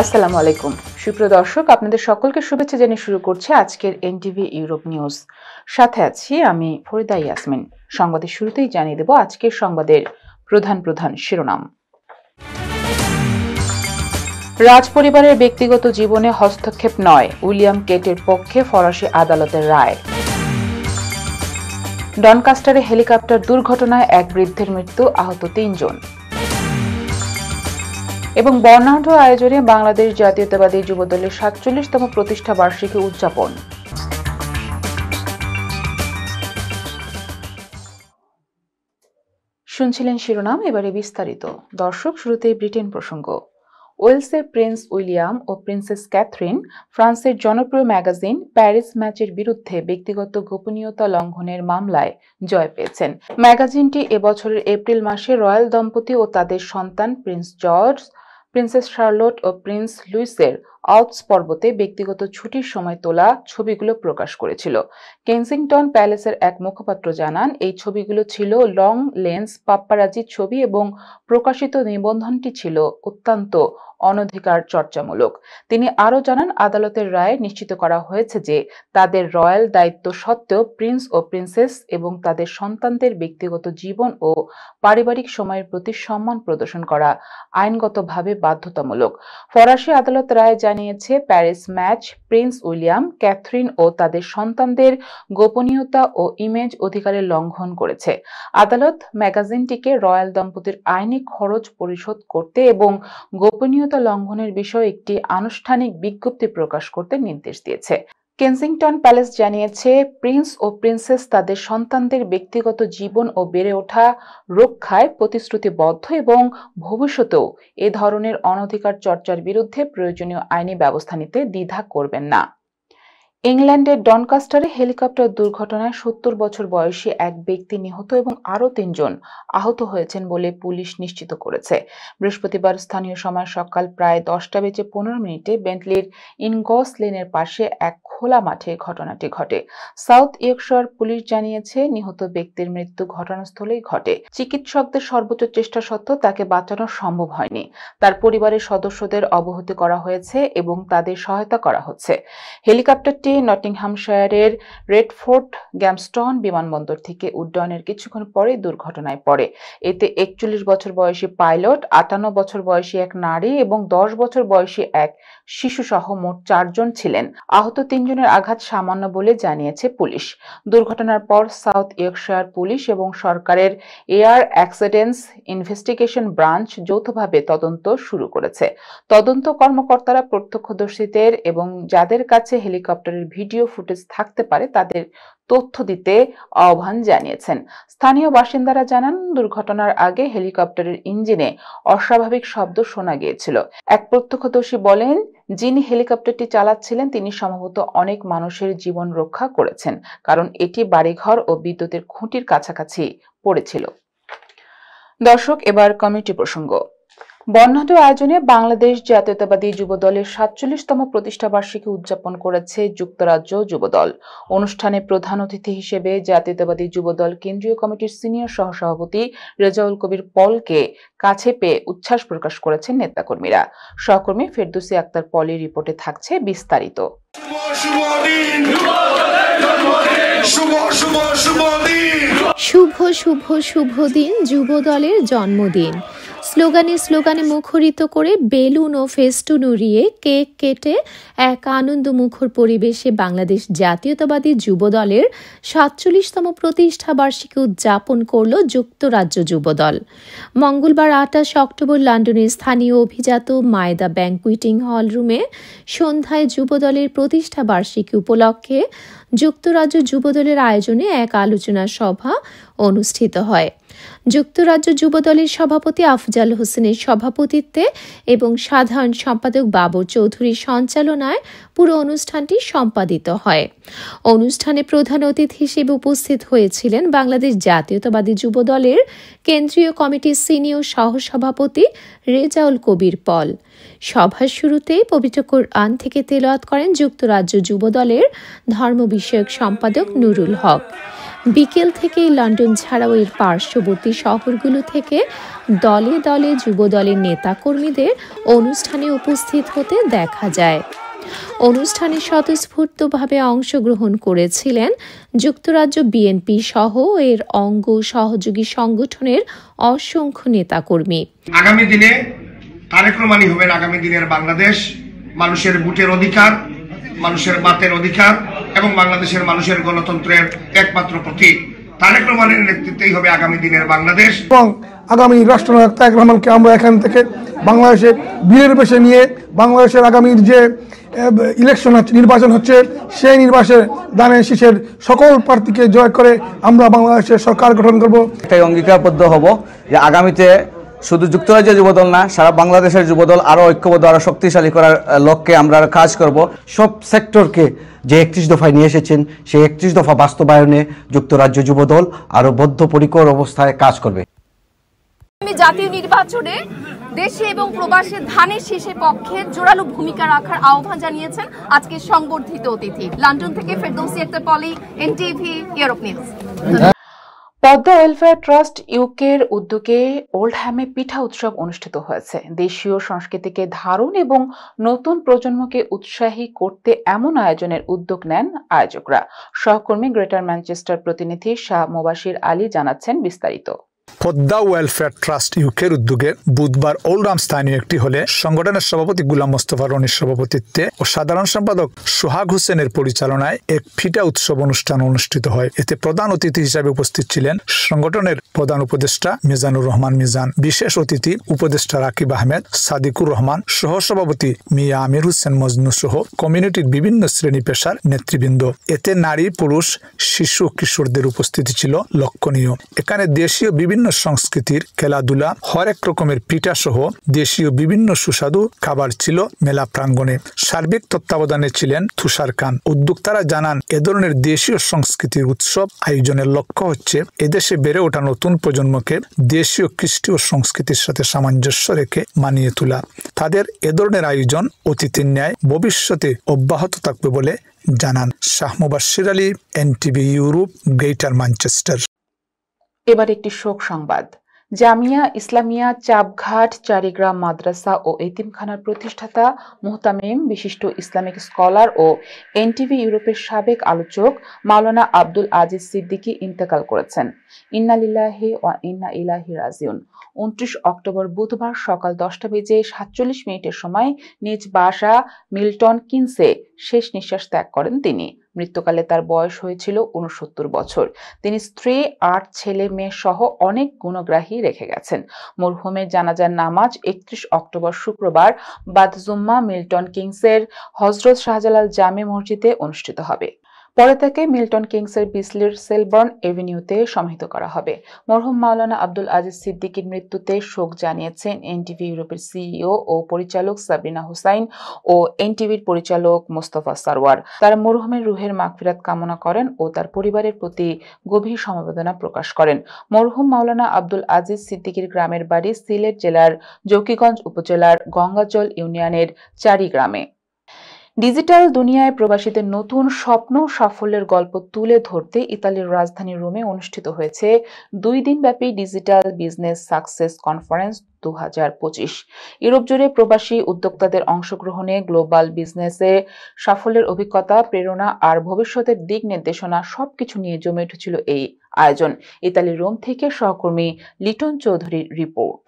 আসসালামু আলাইকুম সুপ্রিয় দর্শক, আপনাদের সকলকে শুভেচ্ছা জানিয়ে শুরু করছে আজকের এনটিভি ইউরোপ নিউজ। সাথে আছি আমি ফরিদা ইয়াসমিন। সংবাদের শুরুতেই জানিয়ে দেব আজকের সংবাদের প্রধান শিরোনাম। রাজপরিবারের ব্যক্তিগত জীবনে হস্তক্ষেপ নয়, উইলিয়াম কেটের পক্ষে ফরাসি আদালতের রায়। ডনকাস্টারে হেলিকপ্টার দুর্ঘটনায় এক বৃদ্ধের মৃত্যু, আহত ৩ জন। এবং বর্ণাঢ্য আয়োজনে বাংলাদেশ জাতীয়তাবাদী যুবদলের ৪৭তম প্রতিষ্ঠা বার্ষিকী উদযাপন। শুনছিলেন শিরোনাম, এবারে বিস্তারিত। দর্শক, শুরুতেই ব্রিটেন প্রসঙ্গ। ওয়েলসের প্রিন্স উইলিয়াম ও প্রিন্সেস ক্যাথরিন ফ্রান্সের জনপ্রিয় ম্যাগাজিন প্যারিস ম্যাচের বিরুদ্ধে ব্যক্তিগত গোপনীয়তা লঙ্ঘনের মামলায় জয় পেয়েছেন। ম্যাগাজিনটি এবছরের এপ্রিল মাসে রয়্যাল দম্পতি ও তাদের সন্তান প্রিন্স জর্জ, প্রিন্সেস শার্লট ও প্রিন্স লুইসের আল্পস পর্বতে ব্যক্তিগত ছুটির সময় তোলা ছবিগুলো প্রকাশ করেছিল। কেনসিংটন প্যালেসের এক মুখপাত্র জানান, এই ছবিগুলো ছিল লং লেন্স পাপ্পারাজি ছবি এবং প্রকাশিত নিবন্ধনটি ছিল অত্যন্ত অনধিকার চর্চামূলক। তিনি আরও জানান, আদালতের রায়ে নিশ্চিত করা হয়েছে যে তাদের রয়্যাল দায়িত্ব সত্ত্বেও প্রিন্স ও প্রিন্সেস এবং তাদের সন্তানদের ব্যক্তিগত জীবন ও পারিবারিক সময়ের প্রতি সম্মান প্রদর্শন করা আইনগতভাবে বাধ্যতামূলক। ফরাসি আদালত রায় জানিয়েছে, Paris Match Prince William, Catherine ও তাদের সন্তানদের গোপনীয়তা ও ইমেজ অধিকারের লঙ্ঘন করেছে। আদালত ম্যাগাজিনটিকে রয়্যাল দম্পতির আইনি খরচ পরিশোধ করতে এবং গোপনীয়তা লঙ্ঘনের বিষয়ে একটি আনুষ্ঠানিক বিজ্ঞপ্তি প্রকাশ করতে নির্দেশ দিয়েছে। কেনসিংটন প্যালেস জানিয়েছে, প্রিন্স ও প্রিন্সেস তাদের সন্তানদের ব্যক্তিগত জীবন ও বেড়ে ওঠা রক্ষায় প্রতিশ্রুতিবদ্ধ এবং ভবিষ্যতেও এ ধরনের অনধিকার চর্চার বিরুদ্ধে প্রয়োজনীয় আইনি ব্যবস্থা নিতে দ্বিধা করবেন না। ইংল্যান্ডের ডনকাস্টারে হেলিকপ্টার দুর্ঘটনায় ৭০ বছর বয়সী এক ব্যক্তি নিহত এবং আরও ৩ জন আহত হয়েছেন বলে পুলিশ নিশ্চিত করেছে। বৃহস্পতিবার স্থানীয় সময় সকাল প্রায় ১০টা বেজে ১৫ মিনিটে বেন্টলির ইনগস লেনের পাশে এক খোলা মাঠে ঘটনাটি ঘটে। সাউথ ইয়র্কশায়ার পুলিশ জানিয়েছে, নিহত ব্যক্তির মৃত্যু ঘটনাস্থলেই ঘটে। চিকিৎসকদের সর্বোচ্চ চেষ্টা সত্ত্বেও তাকে বাঁচানো সম্ভব হয়নি। তার পরিবারের সদস্যদের অবহিত করা হয়েছে এবং তাদের সহায়তা করা হচ্ছে। হেলিকপ্টারটি নটিংহামশায়ারের রেডফোর্ট গ্যামস্টন বিমানবন্দর থেকে উড্ডয়নের কিছুক্ষণ পরে দুর্ঘটনায় পড়ে। এতে ৪১ বছর বয়সী পাইলট, ৫৮ বছর বয়সী এক নারী এবং ১০ বছর বয়সী এক শিশু সহ মোট ৪ জন ছিলেন। আহত ৩ জনের আঘাত সামান্য বলে জানিয়েছে পুলিশ। দুর্ঘটনার পর সাউথ ইয়র্কশায়ার পুলিশ এবং সরকারের এয়ার অ্যাক্সিডেন্টস ইনভেস্টিগেশন ব্রাঞ্চ যৌথভাবে তদন্ত শুরু করেছে। তদন্ত কর্মকর্তারা প্রত্যক্ষদর্শীদের এবং যাদের কাছে হেলিকপ্টারের ভিডিও ফুটেজ থাকতে পারে তাদের তথ্য দিতে আহ্বান জানিয়েছেন। স্থানীয় বাসিন্দারা জানান, দুর্ঘটনার আগে হেলিকপ্টারের ইঞ্জিনে অস্বাভাবিক শব্দ শোনা গিয়েছিল। এক প্রত্যক্ষদর্শী বলেন, যিনি হেলিকপ্টারটি চালাচ্ছিলেন তিনি সম্ভবত অনেক মানুষের জীবন রক্ষা করেছেন, কারণ এটি বাড়িঘর ও বিদ্যুতের খুঁটির কাছাকাছি পড়েছিল। দর্শক, এবার কমিটি প্রসঙ্গ। বর্ণাঢ্য আয়োজনে বাংলাদেশ জাতীয়তাবাদী যুবদলের ৪৭তম প্রতিষ্ঠা বার্ষিকী উদযাপন করেছে যুক্তরাজ্য যুবদল। অনুষ্ঠানে প্রধান অতিথি হিসেবে জাতীয়তাবাদী যুবদল কেন্দ্রীয় কমিটির সিনিয়র সহসভাপতি রেজাউল কবির পলকে কাছে পেয়ে উচ্ছ্বাস প্রকাশ করেছেন নেতাকর্মীরা। সহকর্মী ফেরদৌসী আক্তার পলির রিপোর্টে থাকছে বিস্তারিত। শুভ দিন, যুবদলের জন্মদিন। স্লোগানে মুখরিত করে বেলুন ও ফেস্টুন উড়িয়ে কেক কেটে এক আনন্দমুখর পরিবেশে বাংলাদেশ জাতীয়তাবাদী যুবদলের ৪৭তম প্রতিষ্ঠা বার্ষিকী উদযাপন করল যুক্তরাজ্য যুবদল। মঙ্গলবার ২৮ অক্টোবর লন্ডনের স্থানীয় অভিজাত মায়দা ব্যাংকুয়েটিং হল রুমে সন্ধ্যায় যুবদলের প্রতিষ্ঠা বার্ষিকী উপলক্ষে যুক্তরাজ্য যুবদলের আয়োজনে এক আলোচনা সভা অনুষ্ঠিত হয়। যুক্তরাজ্য যুবদলের সভাপতি আফজাল হোসেনের সভাপতিত্বে এবং সাধারণ সম্পাদক বাবর চৌধুরীর সঞ্চালনায় পুরো অনুষ্ঠানটি সম্পাদিত হয়। অনুষ্ঠানে প্রধান অতিথি হিসেবে উপস্থিত হয়েছিলেন বাংলাদেশ জাতীয়তাবাদী যুবদলের কেন্দ্রীয় কমিটির সিনিয়র সহসভাপতি রেজাউল কবির পল। সভার শুরুতেই পবিত্র কোরআন থেকে তেলাওয়াত করেন যুক্তরাজ্য যুবদলের ধর্ম বিষয়ক সম্পাদক নুরুল হক। বিকেল থেকেই লন্ডন ছাড়াও এর পার্শ্ববর্তী শহরগুলো থেকে দলে দলে যুবদলের নেতাকর্মীদের অনুষ্ঠানে উপস্থিত হতে দেখা যায়। অনুষ্ঠানে স্বতঃস্ফূর্তভাবে অংশগ্রহণ করেছিলেন যুক্তরাজ্য বিএনপি সহ এর অঙ্গ সহযোগী সংগঠনের অসংখ্য নেতাকর্মী। আগামী দিনে তারেক রহমানই হবেন আগামী দিনের বাংলাদেশ, মানুষের ভোটের অধিকার, মানুষের বাতের অধিকার এবং বাংলাদেশের মানুষের গণতন্ত্রের একমাত্র প্রতীক। তারেক রহমানের নেতৃত্বেই হবে আগামী দিনের বাংলাদেশ। এবং আগামী রাষ্ট্রনায়ক তারেক রহমানকে আমরা এখান থেকে বাংলাদেশে বীরের বেশে নিয়ে বাংলাদেশের আগামীর যে ইলেকশন হচ্ছে, নির্বাচন হচ্ছে, সেই নির্বাচনে দানে শীষের সকল প্রার্থীকে জয় করে আমরা বাংলাদেশের সরকার গঠন করব। এটাই অঙ্গীকারবদ্ধ হব যে আগামীতে শুধু যুক্তরাজ্যের যুবদল না, সারা বাংলাদেশের যুবদল আরো ঐক্যবদ্ধ, আরো শক্তিশালী করার লক্ষ্যে আমরা কাজ করব। সব সেক্টরকে যে 31 দফায় নিয়ে এসেছেন, সেই 31 দফা বাস্তবায়নে যুক্তরাজ্য যুবদল আরো বদ্ধপরিকর অবস্থায় কাজ করবে। জাতীয় নির্বাচনে দেশে এবং প্রবাসে ধানের শীষের পক্ষে জোরালো ভূমিকা রাখার আহ্বান জানিয়েছেন আজকে সংবর্ধিত অতিথি। লন্ডন থেকে Ferdousi Akhtar Poli, NTV, Europe news. Padma welfare trust ইউকের উদ্যোগে ওল্ডহ্যামে পিঠা উৎসব অনুষ্ঠিত হয়েছে। দেশীয় সংস্কৃতিকে ধারণ এবং নতুন প্রজন্মকে উৎসাহী করতে এমন আয়োজনের উদ্যোগ নেন আয়োজকরা। সহকর্মী গ্রেটার ম্যানচেস্টার প্রতিনিধি শাহ মোবাশির আলী জানাচ্ছেন বিস্তারিত। পদ্মা ওয়েলফেয়ার ট্রাস্ট ইউকের উদ্যোগে বুধবার ওল্ডহ্যাম স্থানীয় একটি হলে সংগঠনের সভাপতি গুলাম মোস্তফা রনির সভাপতিত্বে ও সাধারণ সম্পাদক সোহাগ হোসেনের পরিচালনায় এক পিঠা উৎসব অনুষ্ঠান অনুষ্ঠিত হয়। এতে প্রধান অতিথি হিসাবে উপস্থিত ছিলেন সংগঠনের প্রধান উপদেষ্টা মিজানুর রহমান মিজান, বিশেষ অতিথি উপদেষ্টা রাকিব আহমেদ, সাদিকুর রহমান, সহসভাপতি মিয়া আমির হোসেন মজনু সহ কমিউনিটির বিভিন্ন শ্রেণী পেশার নেতৃবৃন্দ। এতে নারী, পুরুষ, শিশু, কিশোরদের উপস্থিতি ছিল লক্ষণীয়। এখানে দেশীয় বিভিন্ন সংস্কৃতির খেলাধুলা, হরেক রকমের পিঠা সহ দেশীয় বিভিন্ন সুস্বাদু খাবার ছিল মেলা প্রাঙ্গণে। সার্বিক তত্ত্বাবধানে ছিলেন তুষার খান। উদ্যোক্তারা জানান, এ ধরনের দেশীয় সংস্কৃতির উৎসব আয়োজনের লক্ষ্য হচ্ছে এদেশে বেড়ে ওঠা নতুন প্রজন্মকে দেশীয় কৃষ্টি ও সংস্কৃতির সাথে সামঞ্জস্য রেখে মানিয়ে তোলা। তাদের এ ধরনের আয়োজন অতীতের ন্যায় ভবিষ্যতে অব্যাহত থাকবে বলে জানান Shah Mobashir Ali, NTV Europe, greater Manchester. এবার একটি শোক সংবাদ। জামিয়া ইসলামিয়া চাপঘাট চারিগ্রাম মাদ্রাসা ও এতিমখানার প্রতিষ্ঠাতা মুহতামিম, বিশিষ্ট ইসলামিক স্কলার ও এনটিভি ইউরোপের সাবেক আলোচক মাওলানা আব্দুল আজিজ সিদ্দিকী ইন্তেকাল করেছেন। ইন্না লিল্লাহি ওয়া ইন্না ইলাইহি রাজিউন। 29 অক্টোবর বুধবার সকাল 10:47 সময় নিজ বাসা মিল্টন কিনসে শেষ নিঃশ্বাস ত্যাগ করেন তিনি। মৃত্যুকালে তার বয়স হয়েছিল 69 বছর। তিনি স্ত্রী, 8 ছেলে মেয়ে সহ অনেক গুণগ্রাহী রেখে গেছেন। মরহুমের জানাজার নামাজ 31 অক্টোবর শুক্রবার বাদ জুম্মা মিল্টন কিংসের হযরত শাহজালাল জামে মসজিদে অনুষ্ঠিত হবে। পরে তাকে মিল্টন কিংসের বিসলির সেলবর্ন এভিনিউতে সমাহিত করা হবে। মরহুম মাওলানা আব্দুল আজিজ সিদ্দিকীর মৃত্যুতে শোক জানিয়েছেন এনটিভি ইউরোপের সিইও ও পরিচালক সাবরিনা হুসাইন ও এনটিভির পরিচালক মোস্তফা সারওয়ার। তারা মরহুমের রুহের মাগফিরাত কামনা করেন ও তার পরিবারের প্রতি গভীর সমবেদনা প্রকাশ করেন। মরহুম মাওলানা আব্দুল আজিজ সিদ্দিকীর গ্রামের বাড়ি সিলেট জেলার জকিগঞ্জ উপজেলার গঙ্গাজল ইউনিয়নের চারি গ্রামে। ডিজিটাল দুনিয়ায় প্রবাসীদের নতুন স্বপ্ন সাফল্যের গল্প তুলে ধরতে ইতালির রাজধানী রোমে অনুষ্ঠিত হয়েছে 2 দিনব্যাপী digital business success conference 2025। Europe জুড়ে প্রবাসী উদ্যোক্তাদের অংশগ্রহণে গ্লোবাল বিজনেসে সাফল্যের অভিজ্ঞতা, প্রেরণা আর ভবিষ্যতের দিক নির্দেশনা সবকিছু নিয়ে জমে উঠেছিল এই আয়োজন। ইতালির রোম থেকে সহকর্মী লিটন চৌধুরীর রিপোর্ট।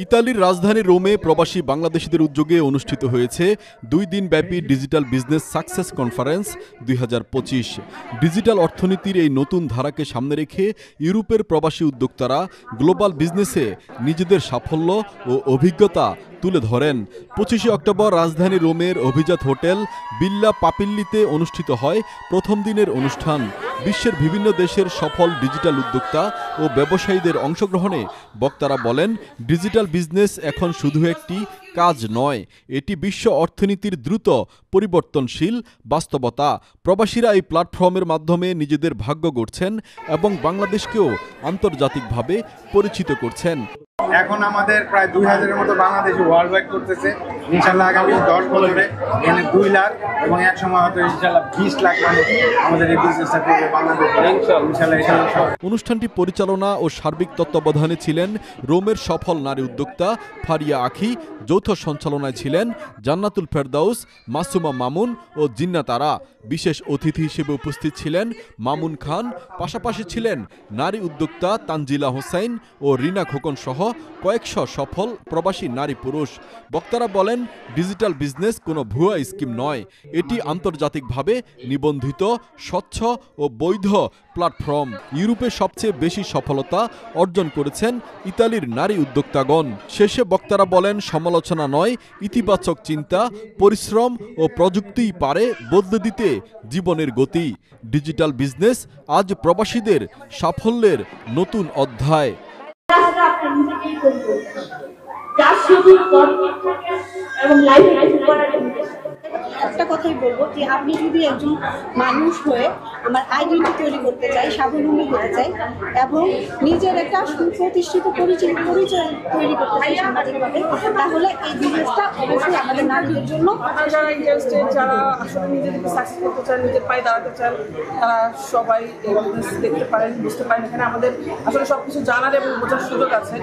ইতালির রাজধানী রোমে প্রবাসী বাংলাদেশিদের উদ্যোগে অনুষ্ঠিত হয়েছে 2 দিনব্যাপী digital business success conference 2025। Digital অর্থনীতির এই নতুন ধারাকে সামনে রেখে ইউরোপের প্রবাসী উদ্যোক্তারা গ্লোবাল বিজনেসে নিজেদের সাফল্য ও অভিজ্ঞতা তুলে ধরেন। 25 অক্টোবর রাজধানী রোমের অভিজাত হোটেল বিল্লা পাপিল্লিতে অনুষ্ঠিত হয় প্রথম দিনের অনুষ্ঠান। বিশ্বের বিভিন্ন দেশের সফল ডিজিটাল উদ্যোক্তা ও ব্যবসায়ীদের অংশগ্রহণে বক্তারা বলেন, ডিজিটাল বিজনেস এখন শুধু একটি কাজ নয়, এটি বিশ্ব অর্থনীতির দ্রুত পরিবর্তনশীল বাস্তবতা। প্রবাসীরা এই প্ল্যাটফর্মের মাধ্যমে নিজেদের ভাগ্য গড়ছেন এবং বাংলাদেশকেও আন্তর্জাতিকভাবে পরিচিত করছেন। এখন আমাদের প্রায় 2000-এর মতো বাংলাদেশি ওয়ার্ল্ড ওয়াইড করতেছে। ইনশাল্লাহ আগামী 10 বছরে এখানে 2 লাখ এবং এক সময় হয়তো ইনশাল্লাহ 20 লাখ মানুষ আমাদের এই বিজনেসটা করবে বাংলাদেশে ইনশাল্লাহ। অনুষ্ঠানটি পরিচালনা ও সার্বিক তত্ত্বাবধানে ছিলেন রোমের সফল নারী উদ্যোক্তা ফারিয়া আখি। যৌথ সঞ্চালনায় ছিলেন জান্নাতুল ফেরদাউস, মাসুমা মামুন ও জিন্না তারা। বিশেষ অতিথি হিসেবে উপস্থিত ছিলেন মামুন খান। পাশাপাশি ছিলেন নারী উদ্যোক্তা তানজিলা হোসেন ও রিনা খোকন সহ কয়েকশো সফল প্রবাসী নারী পুরুষ। বক্তারা বলেন, ডিজিটাল বিজনেস কোনো ভুয়া স্কিম নয়, এটি আন্তর্জাতিকভাবে নিবন্ধিত, স্বচ্ছ ও বৈধ প্ল্যাটফর্ম। ইউরোপে সবচেয়ে বেশি সফলতা অর্জন করেছেন ইতালির নারী উদ্যোক্তাগণ। শেষে বক্তারা বলেন, সমালোচনা নয়, ইতিবাচক চিন্তা, পরিশ্রম ও প্রযুক্তিই পারে বদলে দিতে জীবনের গতি। ডিজিটাল বিজনেস আজ প্রবাসীদের সাফল্যের নতুন অধ্যায়। একটা কথাই বলবো যে আপনি যদি একজন মানুষ হয়ে আমার আইডেন্টি তৈরি করতে চাই, স্বাবলম্বী হতে চাই এবং নিজের একটা সুপ্রতিষ্ঠিত পরিচয় তৈরি করতে চাই সামাজিকভাবে, তাহলে এই বিজনেসটা অবশ্যই আমাদের নারীদের জন্য। যারা ইন্টারেস্টেড, যারা আসলে নিজেদেরকে সাকসেস করতে চান, নিজের পায়ে দাঁড়াতে চান, তারা সবাই এই বিজনেস দেখতে পারেন, বুঝতে পারেন। এখানে আমাদের আসলে সবকিছু জানার এবং বোঝার সুযোগ আছে।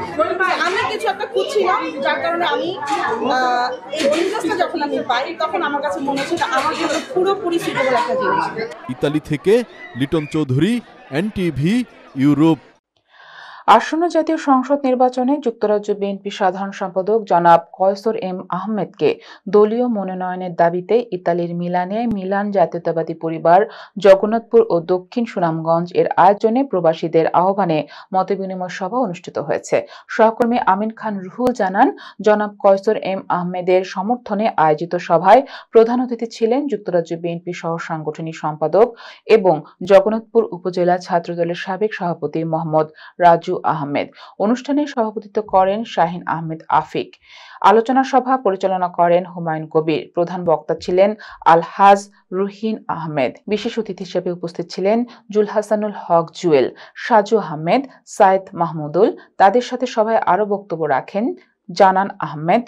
আমি কিছু একটা খুঁজছিলাম, যার কারণে আমি এই বিজনেসটা যখন আমি পাই তখন আমার কাছে মনে হচ্ছে আমার জন্য পুরোপুরি সুইটেবল একটা জিনিস। ইতালি থেকে লিটন চৌধুরী, NTV, ইউরোপ। আসন্ন জাতীয় সংসদ নির্বাচনে যুক্তরাজ্য বিএনপি সাধারণ সম্পাদক জনাব কয়সর এম আহমেদকে দলীয় মনোনয়নের দাবিতে ইতালির মিলানে মিলান জাতীয়তাবাদী পরিবার, জগন্নাথপুর ও দক্ষিণ সুনামগঞ্জ এর আয়োজনে প্রবাসীদের আহ্বানে মতবিনিময় সভা অনুষ্ঠিত হয়েছে। সহকর্মী আমিন খান রুহুল জানান, জনাব কয়সর এম আহমেদের সমর্থনে আয়োজিত সভায় প্রধান অতিথি ছিলেন যুক্তরাজ্য বিএনপি সহ সাংগঠনিক সম্পাদক এবং জগন্নাথপুর উপজেলা ছাত্রদলের সাবেক সভাপতি মোহাম্মদ রাজু আহমেদ। অনুষ্ঠানে সভাপতিত্ব করেন শাহিন আহমেদ আফিক। আলোচনা সভা পরিচালনা করেন হুমায়ুন কবির। প্রধান বক্তা ছিলেন আলহাজ রুহিন আহমেদ। বিশেষ অতিথি হিসেবে উপস্থিত ছিলেন জুল হাসানুল হক জুয়েল, সাজু আহমেদ, সাইদ মাহমুদুল। তাদের সাথে সভায় আরো বক্তব্য রাখেন জানান আহমেদ,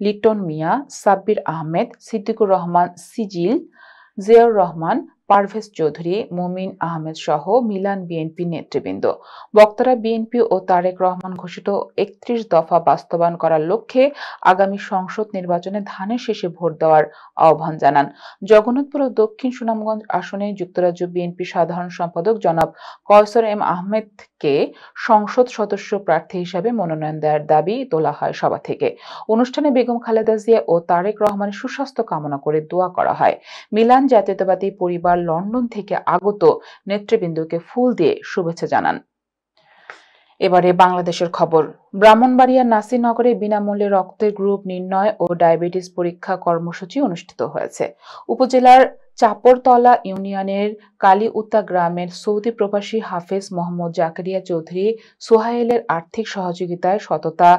লিটন মিয়া, সাব্বির আহমেদ, সিদ্দিকুর রহমান সিজিল, জিয়াউর রহমান, পারভেজ চৌধুরী, মুমিন আহমেদ সহ মিলান বিএনপি নেতৃবৃন্দ। বক্তারা বিএনপি ও তারেক রহমান ঘোষিত 31 দফা বাস্তবায়ন করার লক্ষ্যে আগামী সংসদ নির্বাচনে ধানের শীষে ভোট দেওয়ার আহ্বান জানান। জগন্নাথপুর ও দক্ষিণ সুনামগঞ্জ আসনে যুক্তরাজ্য বিএনপি সাধারণ সম্পাদক জনাব কয়সর এম আহমেদকে সংসদ সদস্য প্রার্থী হিসেবে মনোনয়ন দেওয়ার দাবি তোলা হয় সভা থেকে। অনুষ্ঠানে বেগম খালেদা জিয়া ও তারেক রহমানের সুস্বাস্থ্য কামনা করে দোয়া করা হয়। মিলান জাতীয়তাবাদী পরিবার লন্ডন থেকে আগত নেতৃবৃন্দকে ফুল দিয়ে শুভেচ্ছা জানান। এবারে বাংলাদেশের খবর। ব্রাহ্মণবাড়িয়ার নাসিরনগরে বিনামূল্যে রক্তের গ্রুপ নির্ণয় ও ডায়াবেটিস পরীক্ষা কর্মসূচি অনুষ্ঠিত হয়েছে। উপজেলার চাপড়তলা ইউনিয়নের কালীউতা গ্রামের সৌদি প্রবাসী হাফেজ মোহাম্মদ জাকারিয়া চৌধুরী সোহাইলের আর্থিক সহযোগিতায় সততা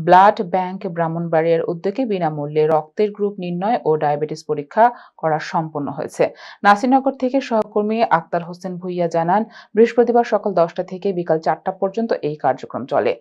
ব্লাড ব্যাংক ব্রাহ্মণবাড়িয়ার উদ্যোগে বিনামূল্যে রক্তের গ্রুপ নির্ণয় ও ডায়াবেটিস পরীক্ষা করা সম্পন্ন হয়েছে। নাসিরনগর থেকে সহকর্মী আক্তার হোসেন ভুইয়া জানান, বৃহস্পতিবার সকাল 10টা থেকে বিকাল 4টা পর্যন্ত এই কার্যক্রম চলে।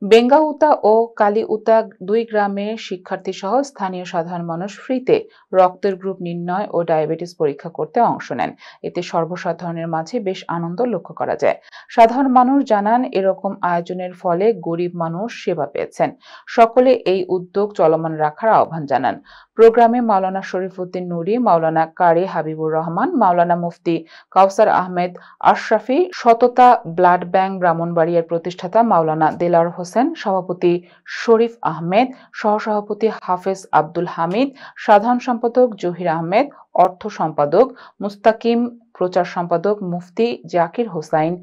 বেঙ্গাউতা ও কালীউতা 2 গ্রামের শিক্ষার্থী সহ স্থানীয় সাধারণ মানুষ ফ্রিতে রক্তের গ্রুপ নির্ণয় ও ডায়াবেটিস পরীক্ষা করতে অংশ নেন। এতে সর্বসাধারণের মাঝে বেশ আনন্দ লক্ষ্য করা যায়। সাধারণ মানুষ জানান, এরকম আয়োজনের ফলে গরিব মানুষ সেবা পেয়েছেন। সকলে এই উদ্যোগ চলমান রাখার আহ্বান জানান। প্রোগ্রামে মাওলানা শরীফউদ্দিন নুরি, মাওলানা কারি হাবিবুর রহমান, মাওলানা মুফতি কাউসার আহমেদ আশরাফি, সততা ব্লাড ব্যাংক ব্রাহ্মণবাড়িয়ার প্রতিষ্ঠাতা মাওলানা দেলার হোসেন, সভাপতি শরীফ আহমেদ, সহসভাপতি হাফেজ আব্দুল হামিদ, সাধারণ সম্পাদক জহির আহমেদ, অর্থ সম্পাদক মুস্তাকিম প্রচার সম্পাদক মুফতি জাকির হোসাইন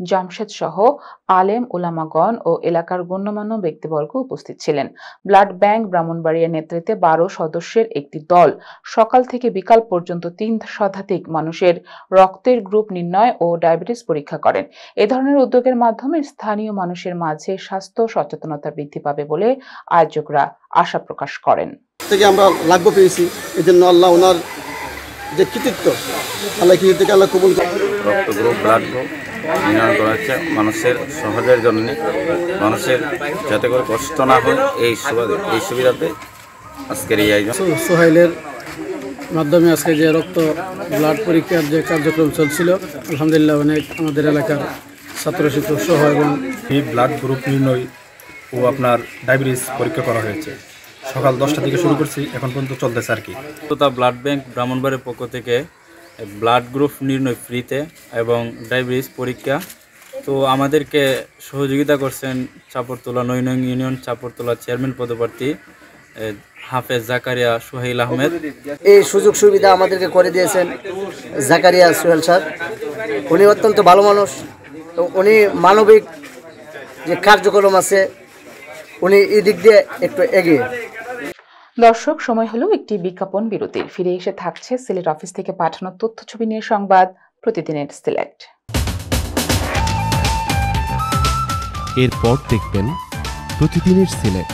জামশেদ সহ আলেম উলামাগণ ও এলাকার গণ্যমান্য ব্যক্তিবর্গ উপস্থিত ছিলেন। ব্লাড ব্যাংক ব্রাহ্মণবাড়িয়ার নেতৃত্বে 12 সদস্যের একটি দল সকাল থেকে বিকাল পর্যন্ত 3 শতাধিক মানুষের রক্তের গ্রুপ নির্ণয় ও ডায়াবেটিস পরীক্ষা করেন। এ ধরনের উদ্যোগের মাধ্যমে স্থানীয় মানুষের মাঝে স্বাস্থ্য সচেতনতা বৃদ্ধি পাবে বলে আয়োজকরা আশা প্রকাশ করেন। থেকে আমরা লাভ পেয়েছি, এই জন্য আল্লাহ ওনার যে কৃতিত্ব আল্লাহ কৃতিত্বকে আল্লাহ কবুল করে। রক্ত গ্রুপ ব্লাড গ্রুপ নির্ণয় করা হচ্ছে মানুষের সহজের জন্য, মানুষের যাতে করে কষ্ট না হয় এই সুবিধাতে আজকের এই আয়োজন। সোহাইলের মাধ্যমে আজকে যে রক্ত ব্লাড পরীক্ষার যে কার্যক্রম চলছিল, আলহামদুলিল্লাহ অনেক আমাদের এলাকার ছাত্র শিক্ষক সহ এবং এই ব্লাড গ্রুপ নির্ণয় ও আপনার ডায়াবেটিস পরীক্ষা করা হয়েছে। সকাল 10টা থেকে শুরু করছি, এখন পর্যন্ত চলতেছে আর কি। তা ব্লাড ব্যাংক ব্রাহ্মণবাড়িয়ার পক্ষ থেকে ব্লাড গ্রুপ নির্ণয় ফ্রিতে এবং ডায়াবেটিস পরীক্ষা। তো আমাদেরকে সহযোগিতা করছেন চাপড়তলা 9 নং ইউনিয়ন চাপড়তলা চেয়ারম্যান পদপ্রার্থী হাফেজ জাকারিয়া সোহেল আহমেদ। এই সুযোগ সুবিধা আমাদেরকে করে দিয়েছেন জাকারিয়া সোহেল স্যার। উনি অত্যন্ত ভালো মানুষ, উনি মানবিক যে কার্যক্রম আছে উনি এই দিক দিয়ে একটু এগিয়ে। দর্শক, সময় হলো একটি বিজ্ঞাপন বিরতির। ফিরে এসে থাকছে সিলেট অফিস থেকে পাঠানো তথ্য ছবি নিয়ে সংবাদ প্রতিদিনের সিলেট। এরপর দেখবেন প্রতিদিনের সিলেট।